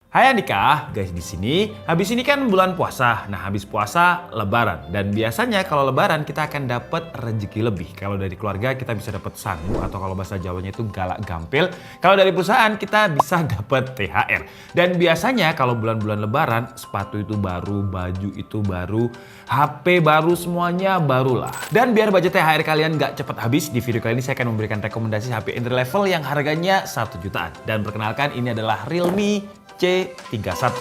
Hai Andika, guys di sini. Habis ini kan bulan puasa. Nah, habis puasa Lebaran dan biasanya kalau Lebaran kita akan dapat rezeki lebih. Kalau dari keluarga kita bisa dapat sangu atau kalau bahasa Jawanya itu galak gampil. Kalau dari perusahaan kita bisa dapat THR. Dan biasanya kalau bulan-bulan Lebaran sepatu itu baru, baju itu baru, HP baru, semuanya barulah. Dan biar budget THR kalian nggak cepat habis, di video kali ini saya akan memberikan rekomendasi HP entry level yang harganya 1 jutaan. Dan perkenalkan ini adalah Realme C31.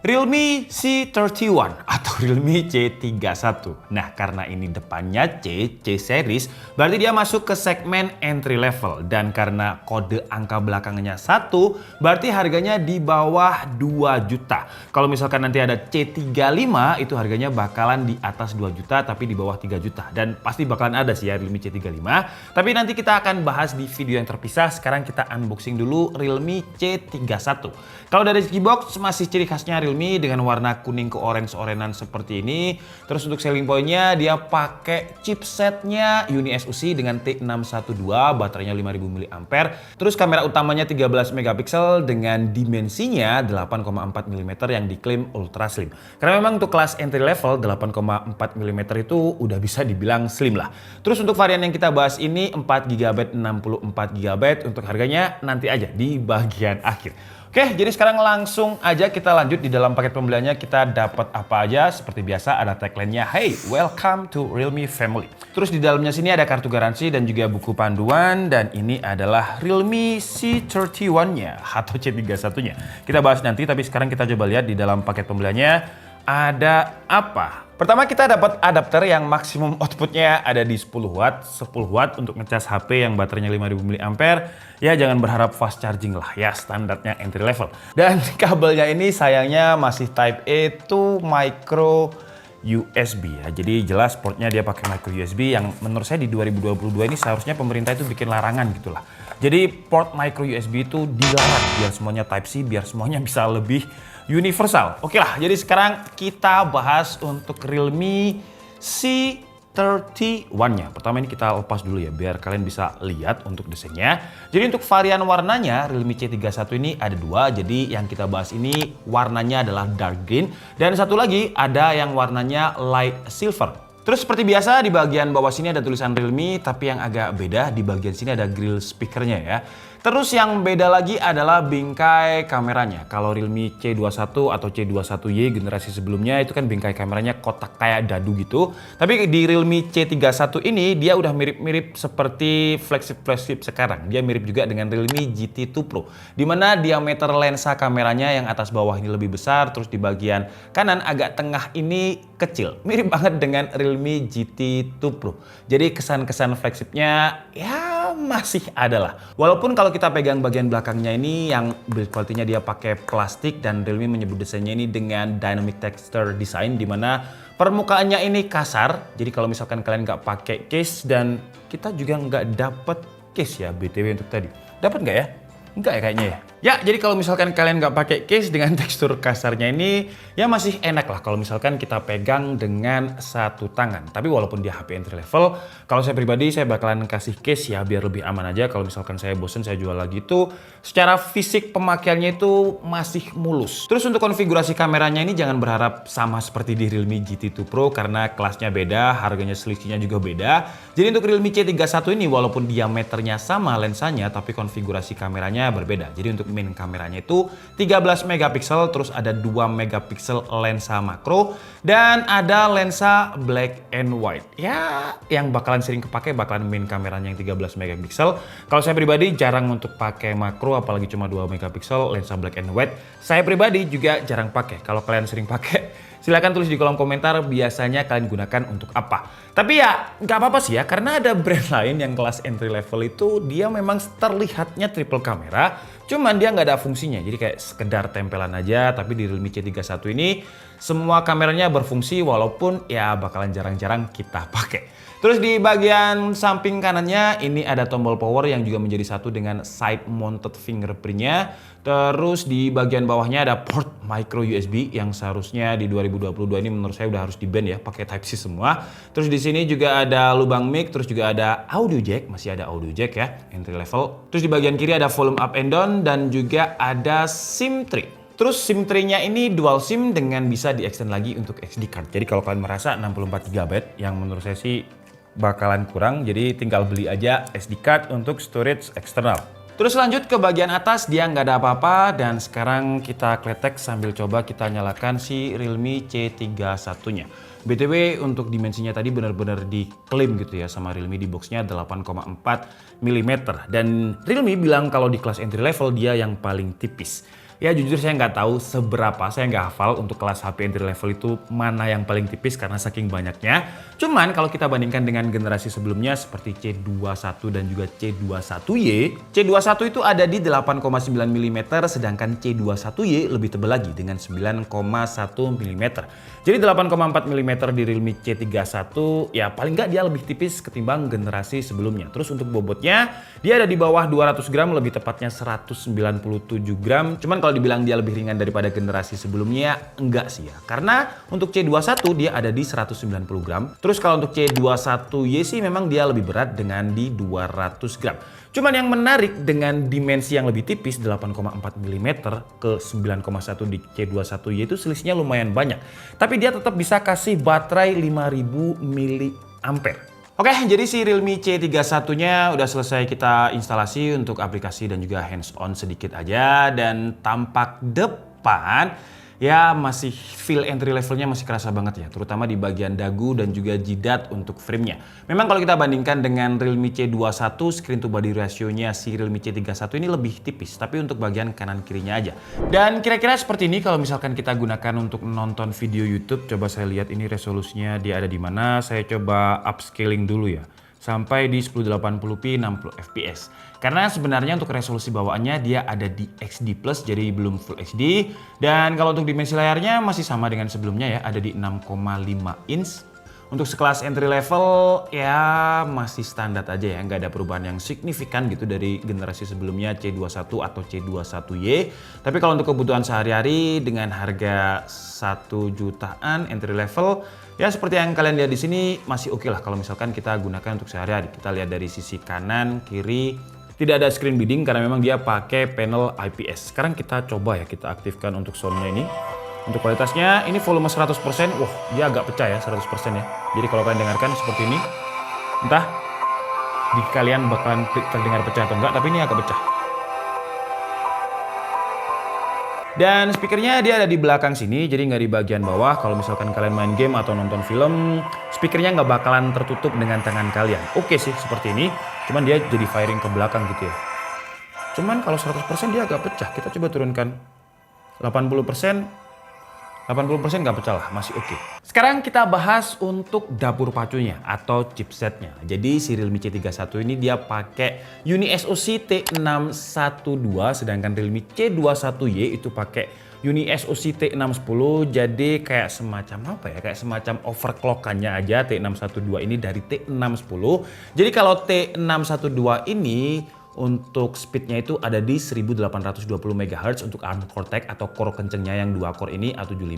Realme C31 atau Realme C31. Nah, karena ini depannya C series, berarti dia masuk ke segmen entry level. Dan karena kode angka belakangnya 1, berarti harganya di bawah 2 juta. Kalau misalkan nanti ada C35, itu harganya bakalan di atas 2 juta tapi di bawah 3 juta. Dan pasti bakalan ada sih ya Realme C35. Tapi nanti kita akan bahas di video yang terpisah. Sekarang kita unboxing dulu Realme C31. Kalau dari segi box masih ciri khasnya Realme dengan warna kuning ke orange-orangean seperti ini. Terus untuk selling point-nya dia pakai chipsetnya Uni SoC dengan T612, baterainya 5000 mAh. Terus kamera utamanya 13 megapiksel dengan dimensinya 8,4 mm yang diklaim ultra slim. Karena memang untuk kelas entry level 8,4 mm itu udah bisa dibilang slim lah. Terus untuk varian yang kita bahas ini 4GB 64GB, untuk harganya nanti aja di bagian akhir. Oke, jadi sekarang langsung aja kita lanjut di dalam paket pembeliannya. Kita dapat apa aja? Seperti biasa ada tagline-nya, "Hey, welcome to Realme Family." Terus di dalamnya sini ada kartu garansi dan juga buku panduan, dan ini adalah Realme C31-nya atau C31-nya. Kita bahas nanti, tapi sekarang kita coba lihat di dalam paket pembeliannya ada apa. Pertama kita dapat adapter yang maksimum outputnya ada di 10 watt untuk ngecas HP yang baterainya 5000 mAh. Ya jangan berharap fast charging lah ya, standarnya entry level. Dan kabelnya ini sayangnya masih Type A to micro USB ya. Jadi jelas portnya dia pakai micro USB yang menurut saya di 2022 ini seharusnya pemerintah itu bikin larangan gitulah. Jadi port micro USB itu dilarang biar semuanya Type C, biar semuanya bisa lebih universal. Oke lah, jadi sekarang kita bahas untuk Realme C31-nya. Pertama ini kita lepas dulu ya, biar kalian bisa lihat untuk desainnya. Jadi untuk varian warnanya, Realme C31 ini ada dua. Jadi yang kita bahas ini warnanya adalah dark green. Dan satu lagi ada yang warnanya light silver. Terus seperti biasa di bagian bawah sini ada tulisan Realme, tapi yang agak beda di bagian sini ada grill speakernya ya. Terus yang beda lagi adalah bingkai kameranya. Kalau Realme C21 atau C21Y generasi sebelumnya itu kan bingkai kameranya kotak kayak dadu gitu. Tapi di Realme C31 ini dia udah mirip-mirip seperti flagship sekarang. Dia mirip juga dengan Realme GT2 Pro. Dimana diameter lensa kameranya yang atas bawah ini lebih besar, terus di bagian kanan agak tengah ini kecil. Mirip banget dengan Realme GT2 Pro. Jadi kesan-kesan flagshipnya ya masih ada lah. Walaupun kalau kita pegang bagian belakangnya ini yang build quality-nya dia pakai plastik, dan Realme menyebut desainnya ini dengan dynamic texture design, dimana permukaannya ini kasar. Jadi kalau misalkan kalian nggak pakai case, dan kita juga nggak dapet case ya BTW untuk tadi. Dapat nggak ya? Enggak ya kayaknya ya. Ya, jadi kalau misalkan kalian nggak pakai case dengan tekstur kasarnya ini, ya masih enak lah kalau misalkan kita pegang dengan satu tangan. Tapi walaupun dia HP entry level, kalau saya pribadi saya bakalan kasih case ya biar lebih aman aja. Kalau misalkan saya bosen saya jual lagi itu, secara fisik pemakaiannya itu masih mulus. Terus untuk konfigurasi kameranya ini jangan berharap sama seperti di Realme GT2 Pro karena kelasnya beda, harganya selisihnya juga beda. Jadi untuk Realme C31 ini walaupun diameternya sama lensanya, tapi konfigurasi kameranya berbeda. Jadi untuk main kameranya itu 13 megapiksel, terus ada 2 megapiksel lensa makro, dan ada lensa black and white. Ya, yang bakalan sering kepake bakalan main kameranya yang 13 megapiksel. Kalau saya pribadi jarang untuk pakai makro, apalagi cuma 2 megapiksel lensa black and white. Saya pribadi juga jarang pakai. Kalau kalian sering pakai, silahkan tulis di kolom komentar biasanya kalian gunakan untuk apa. Tapi ya nggak apa-apa sih ya, karena ada brand lain yang kelas entry level itu dia memang terlihatnya triple kamera, cuman dia nggak ada fungsinya. Jadi kayak sekedar tempelan aja. Tapi di Realme C31 ini semua kameranya berfungsi, walaupun ya bakalan jarang-jarang kita pakai. Terus di bagian samping kanannya ini ada tombol power yang juga menjadi satu dengan side mounted fingerprintnya. Terus di bagian bawahnya ada port micro USB yang seharusnya di 2022 ini menurut saya udah harus di ban ya, pakai Type C semua. Terus di sini juga ada lubang mic, terus juga ada audio jack, masih ada audio jack ya, entry level. Terus di bagian kiri ada volume up and down dan juga ada SIM tray. Terus SIM tray-nya ini dual SIM dengan bisa di-extend lagi untuk SD card. Jadi kalau kalian merasa 64 GB yang menurut saya sih bakalan kurang, jadi tinggal beli aja SD card untuk storage eksternal. Terus lanjut ke bagian atas, dia nggak ada apa-apa, dan sekarang kita kletek sambil coba kita nyalakan si Realme C31-nya. BTW untuk dimensinya tadi benar-benar diklaim gitu ya sama Realme di boxnya 8,4 mm. Dan Realme bilang kalau di kelas entry level dia yang paling tipis. Ya jujur saya nggak tahu seberapa, saya nggak hafal untuk kelas HP entry level itu mana yang paling tipis karena saking banyaknya. Cuman kalau kita bandingkan dengan generasi sebelumnya seperti C21 dan juga C21Y, C21 itu ada di 8,9 mm sedangkan C21Y lebih tebal lagi dengan 9,1 mm. Jadi 8,4 mm di Realme C31 ya paling nggak dia lebih tipis ketimbang generasi sebelumnya. Terus untuk bobotnya dia ada di bawah 200 gram, lebih tepatnya 197 gram. Cuman kalau dibilang dia lebih ringan daripada generasi sebelumnya, enggak sih ya. Karena untuk C21 dia ada di 190 gram. Terus kalau untuk C21Y sih memang dia lebih berat dengan di 200 gram. Cuman yang menarik dengan dimensi yang lebih tipis 8,4 mm ke 9,1 di C21Y itu selisihnya lumayan banyak. Tapi dia tetap bisa kasih baterai 5000 mAh. Oke, jadi si Realme C31-nya udah selesai kita instalasi untuk aplikasi dan juga hands-on sedikit aja. Dan tampak depan ya masih feel entry levelnya masih kerasa banget ya, terutama di bagian dagu dan juga jidat untuk framenya. Memang kalau kita bandingkan dengan Realme C21, screen to body ratio-nya si Realme C31 ini lebih tipis, tapi untuk bagian kanan kirinya aja. Dan kira-kira seperti ini kalau misalkan kita gunakan untuk nonton video YouTube. Coba saya lihat ini resolusinya dia ada di mana. Saya coba upscaling dulu ya, sampai di 1080p 60 fps. Karena sebenarnya untuk resolusi bawaannya dia ada di XD+, jadi belum Full HD. Dan kalau untuk dimensi layarnya masih sama dengan sebelumnya ya, ada di 6,5 inch. Untuk sekelas entry level ya masih standar aja ya, nggak ada perubahan yang signifikan gitu dari generasi sebelumnya C21 atau C21Y. Tapi kalau untuk kebutuhan sehari-hari dengan harga 1 jutaan entry level, ya seperti yang kalian lihat di sini masih oke lah kalau misalkan kita gunakan untuk sehari-hari. Kita lihat dari sisi kanan, kiri, tidak ada screen bidding karena memang dia pakai panel IPS. Sekarang kita coba ya, kita aktifkan untuk soundnya ini. Untuk kualitasnya ini volume 100%, wah dia agak pecah ya 100% ya. Jadi kalau kalian dengarkan seperti ini, entah di kalian bakalan terdengar pecah atau enggak, tapi ini agak pecah. Dan speakernya dia ada di belakang sini, jadi nggak di bagian bawah. Kalau misalkan kalian main game atau nonton film, speakernya nggak bakalan tertutup dengan tangan kalian. Oke sih seperti ini, cuman dia jadi firing ke belakang gitu ya. Cuman kalau 100% dia agak pecah. Kita coba turunkan 80%. 80% nggak pecah lah, masih oke. Sekarang kita bahas untuk dapur pacunya atau chipsetnya. Jadi si Realme C31 ini dia pakai UniSoC T612, sedangkan Realme C21Y itu pakai UniSoC T610. Jadi kayak semacam apa ya? Kayak semacam overclockannya aja T612 ini dari T610. Jadi kalau T612 ini untuk speednya itu ada di 1820 MHz untuk ARM Cortex atau core kencengnya yang 2 core ini A75,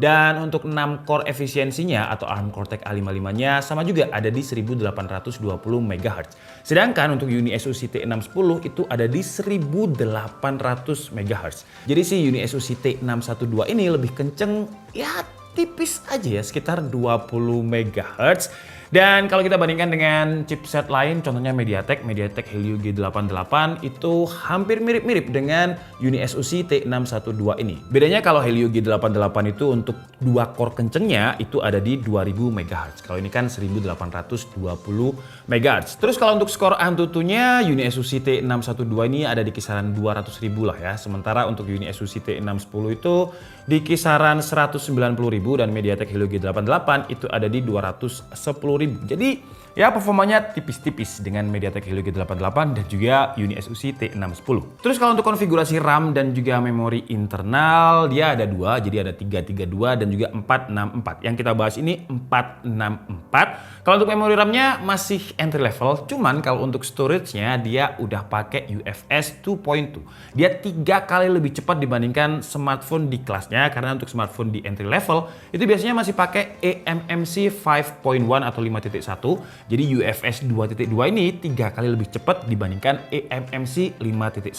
dan untuk 6 core efisiensinya atau ARM Cortex A55-nya sama juga ada di 1820 MHz. Sedangkan untuk UniSoC T610 itu ada di 1800 MHz. Jadi si UniSoC T612 ini lebih kenceng ya tipis aja ya, sekitar 20 MHz. Dan kalau kita bandingkan dengan chipset lain, contohnya MediaTek Helio G88 itu hampir mirip-mirip dengan UniSoC T612 ini. Bedanya kalau Helio G88 itu untuk 2 core kencengnya itu ada di 2000 MHz. Kalau ini kan 1820 MHz. Terus kalau untuk skor AnTuTu-nya UniSoC T612 ini ada di kisaran 200.000 lah ya. Sementara untuk UniSoC T610 itu di kisaran 190.000 dan MediaTek Helio G88 itu ada di 210.000. Jadi Ya, performanya tipis-tipis dengan MediaTek Helio G88 dan juga Uni SoC T610. Terus kalau untuk konfigurasi RAM dan juga memori internal, dia ada dua, jadi ada 332 dan juga 464. Yang kita bahas ini 464. Kalau untuk memori RAM-nya masih entry level, cuman kalau untuk storage-nya dia udah pakai UFS 2.2. Dia 3 kali lebih cepat dibandingkan smartphone di kelasnya, karena untuk smartphone di entry level itu biasanya masih pakai eMMC 5.1 atau 5.1. Jadi UFS 2.2 ini 3 kali lebih cepat dibandingkan eMMC 5.1.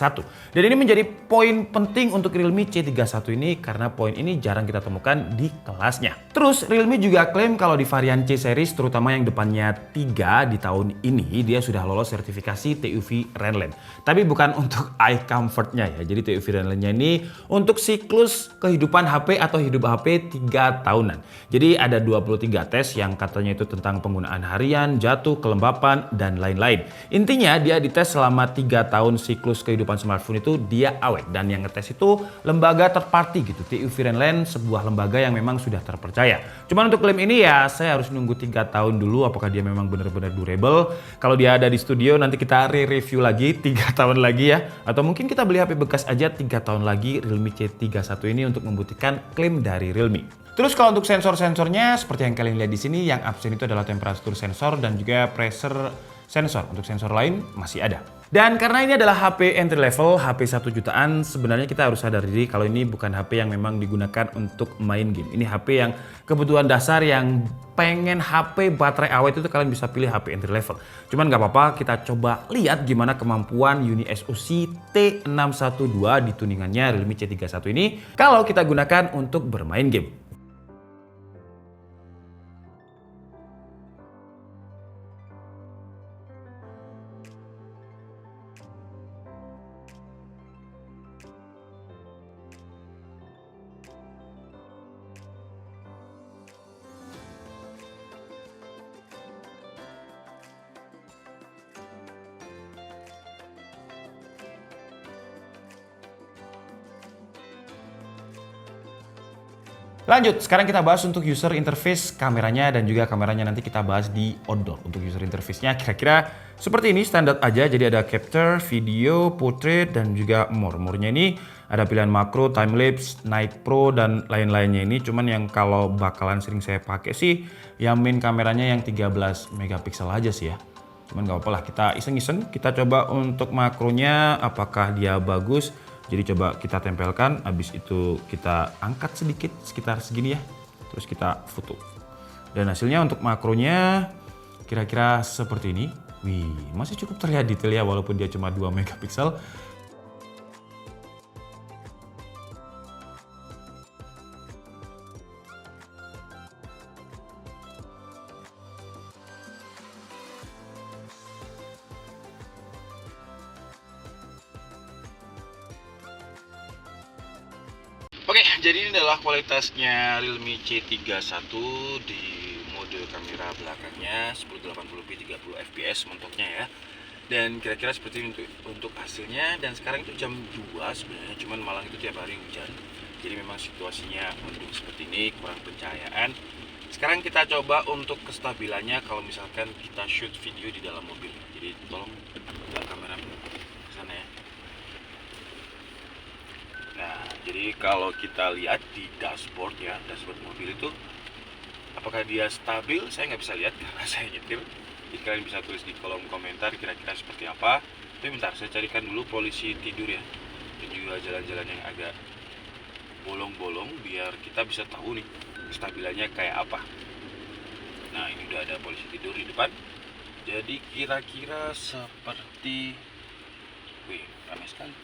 Dan ini menjadi poin penting untuk Realme C31 ini karena poin ini jarang kita temukan di kelasnya. Terus Realme juga klaim kalau di varian C series terutama yang depannya 3 di tahun ini dia sudah lolos sertifikasi TUV Rainland. Tapi bukan untuk eye comfort-nya ya. Jadi TUV Rainland-nya ini untuk siklus kehidupan HP atau hidup HP 3 tahunan. Jadi ada 23 tes yang katanya itu tentang penggunaan harian, jatuh, kelembapan, dan lain-lain. Intinya dia dites selama 3 tahun siklus kehidupan smartphone itu dia awet. Dan yang ngetes itu lembaga third party gitu. TUV Rainland sebuah lembaga yang memang sudah terpercaya. Cuman untuk klaim ini ya saya harus nunggu 3 tahun dulu apakah dia memang benar-benar durable. Kalau dia ada di studio nanti kita re-review lagi 3 tahun lagi ya. Atau mungkin kita beli HP bekas aja 3 tahun lagi Realme C31 ini untuk membuktikan klaim dari Realme. Terus kalau untuk sensor-sensornya seperti yang kalian lihat di sini yang absen itu adalah temperatur sensor dan juga pressure sensor. Untuk sensor lain masih ada. Dan karena ini adalah HP entry level, HP 1 jutaan, sebenarnya kita harus sadar diri kalau ini bukan HP yang memang digunakan untuk main game. Ini HP yang kebutuhan dasar yang pengen HP baterai awet itu kalian bisa pilih HP entry level. Cuman nggak apa-apa, kita coba lihat gimana kemampuan Uni SoC T612 di tuningannya Realme C31 ini kalau kita gunakan untuk bermain game. Lanjut, sekarang kita bahas untuk user interface kameranya dan juga kameranya nanti kita bahas di outdoor. Untuk user interface-nya kira-kira seperti ini, standar aja. Jadi ada capture, video, portrait, dan juga more. More-nya ini ada pilihan makro, timelapse, night pro, dan lain-lainnya ini. Cuman yang kalau bakalan sering saya pakai sih, yang main kameranya yang 13 megapiksel aja sih ya. Cuman gak apa-apa lah, kita iseng-iseng. Kita coba untuk makronya apakah dia bagus. Jadi coba kita tempelkan, habis itu kita angkat sedikit sekitar segini ya. Terus kita foto. Dan hasilnya untuk makronya kira-kira seperti ini. Wih, masih cukup terlihat detail ya walaupun dia cuma 2 megapiksel. Oke, jadi ini adalah kualitasnya Realme C31 di mode kamera belakangnya 1080p 30 fps mentoknya ya. Dan kira-kira seperti ini untuk hasilnya. Dan sekarang itu jam 2 sebenarnya, cuman Malang itu tiap hari hujan. Jadi memang situasinya mendung seperti ini, kurang pencahayaan. Sekarang kita coba untuk kestabilannya kalau misalkan kita shoot video di dalam mobil. Jadi tolong buka kamera ke sana ya. Nah, jadi kalau kita lihat di dashboard ya, dashboard mobil itu apakah dia stabil? Saya nggak bisa lihat karena saya nyetir. Jadi kalian bisa tulis di kolom komentar kira-kira seperti apa. Tapi bentar, saya carikan dulu polisi tidur ya. Dan juga jalan-jalan yang agak bolong-bolong biar kita bisa tahu nih kestabilannya kayak apa. Nah, ini udah ada polisi tidur di depan. Jadi kira-kira seperti, wih, ramai sekali.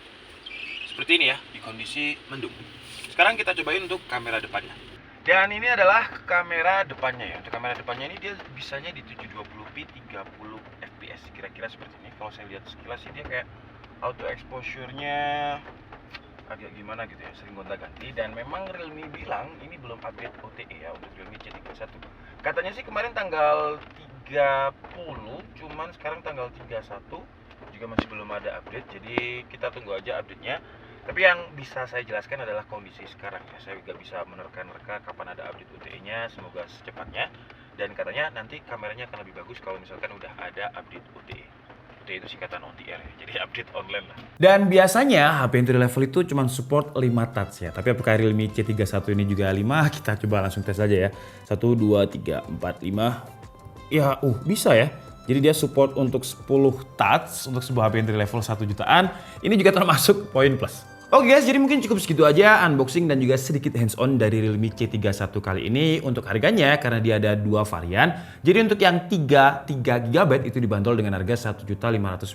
Seperti ini ya, di kondisi mendung. Sekarang kita cobain untuk kamera depannya. Dan ini adalah kamera depannya ya. Untuk kamera depannya ini dia bisanya di 720p 30 fps. Kira-kira seperti ini. Kalau saya lihat sekilas sih dia kayak auto exposure-nya agak gimana gitu ya, sering gonta-ganti. Dan memang Realme bilang ini belum update OTA ya untuk Realme C31. Katanya sih kemarin tanggal 30, cuman sekarang tanggal 31 juga masih belum ada update. Jadi kita tunggu aja update-nya. Tapi yang bisa saya jelaskan adalah kondisi sekarang ya. Saya juga bisa menerka-nerka kapan ada update OTA-nya, semoga secepatnya. Dan katanya nanti kameranya akan lebih bagus kalau misalkan udah ada update OTA. OTA itu singkatan OTR ya, jadi update online lah. Dan biasanya HP entry level itu cuma support 5 touch ya. Tapi apakah Realme C31 ini juga 5? Kita coba langsung tes aja ya. 1, 2, 3, 4, 5. Ya, bisa ya. Jadi dia support untuk 10 touch untuk sebuah HP entry level 1 jutaan. Ini juga termasuk poin plus. Oke guys, jadi mungkin cukup segitu aja unboxing dan juga sedikit hands on dari Realme C31 kali ini. Untuk harganya, karena dia ada 2 varian. Jadi untuk yang 3 GB itu dibanderol dengan harga 1.599.000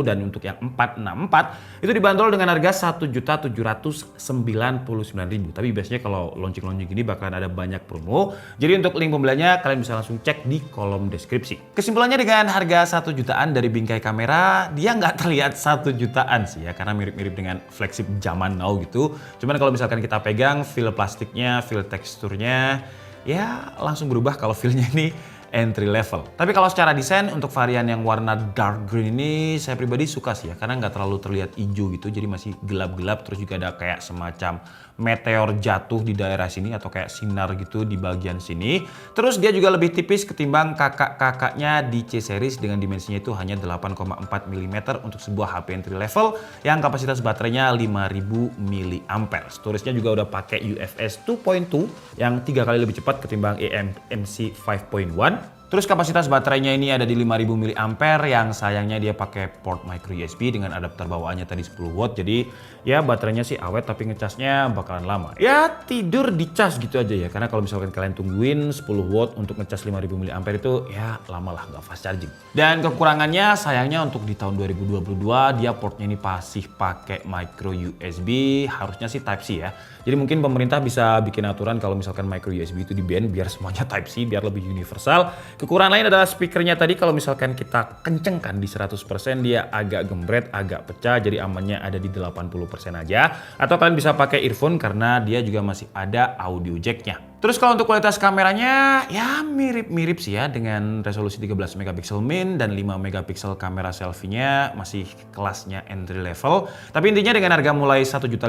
dan untuk yang 464 itu dibanderol dengan harga 1.799.000. Tapi biasanya kalau launching gini bakalan ada banyak promo. Jadi untuk link pembeliannya kalian bisa langsung cek di kolom deskripsi. Kesimpulannya dengan harga 1 jutaan dari bingkai kamera, dia nggak terlihat 1 jutaan sih ya, karena mirip-mirip dengan flagship zaman now gitu. Cuman kalau misalkan kita pegang feel plastiknya, feel teksturnya, ya langsung berubah kalau feelnya ini entry level. Tapi kalau secara desain untuk varian yang warna dark green ini saya pribadi suka sih ya, karena nggak terlalu terlihat hijau gitu, jadi masih gelap-gelap. Terus juga ada kayak semacam meteor jatuh di daerah sini atau kayak sinar gitu di bagian sini. Terus dia juga lebih tipis ketimbang kakak-kakaknya di C series dengan dimensinya itu hanya 8,4 mm untuk sebuah HP entry level yang kapasitas baterainya 5000 mAh. Storage-nya juga udah pakai UFS 2.2 yang 3 kali lebih cepat ketimbang eMMC 5.1. Terus kapasitas baterainya ini ada di 5000 mAh yang sayangnya dia pakai port micro USB dengan adapter bawaannya tadi 10 watt. Jadi ya baterainya sih awet tapi ngecasnya bakalan lama. Ya tidur dicas gitu aja ya, karena kalau misalkan kalian tungguin 10 watt untuk ngecas 5000 mAh itu ya lama lah, nggak fast charging. Dan kekurangannya sayangnya untuk di tahun 2022 dia portnya ini masih pakai micro USB, harusnya sih Type C ya. Jadi mungkin pemerintah bisa bikin aturan kalau misalkan micro USB itu di-ban biar semuanya Type C biar lebih universal. Kekurangan lain adalah speakernya tadi, kalau misalkan kita kencengkan di 100% dia agak gembret, agak pecah, jadi amannya ada di 80% aja. Atau kalian bisa pakai earphone karena dia juga masih ada audio jacknya. Terus kalau untuk kualitas kameranya ya mirip-mirip sih ya, dengan resolusi 13 megapiksel main dan 5 megapiksel kamera selfie-nya masih kelasnya entry level. Tapi intinya dengan harga mulai 1.599.000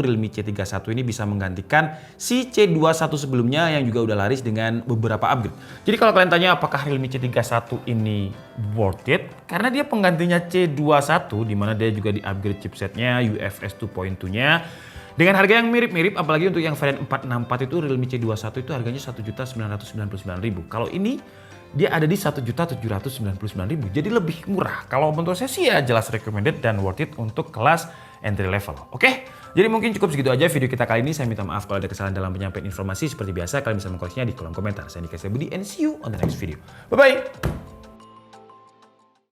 Realme C31 ini bisa menggantikan si C21 sebelumnya yang juga udah laris dengan beberapa upgrade. Jadi kalau kalian tanya apakah Realme C31 ini worth it? Karena dia penggantinya C21 dimana dia juga di-upgrade chipsetnya, UFS 2.2-nya. Dengan harga yang mirip-mirip, apalagi untuk yang varian 464 itu Realme C21 itu harganya 1.999.000. Kalau ini dia ada di 1.799.000, jadi lebih murah. Kalau menurut saya sih ya jelas recommended dan worth it untuk kelas entry level. Oke? Jadi mungkin cukup segitu aja video kita kali ini. Saya minta maaf kalau ada kesalahan dalam penyampaian informasi. Seperti biasa kalian bisa mengkoreksinya di kolom komentar. Saya Nika Budi and see you on the next video. Bye-bye!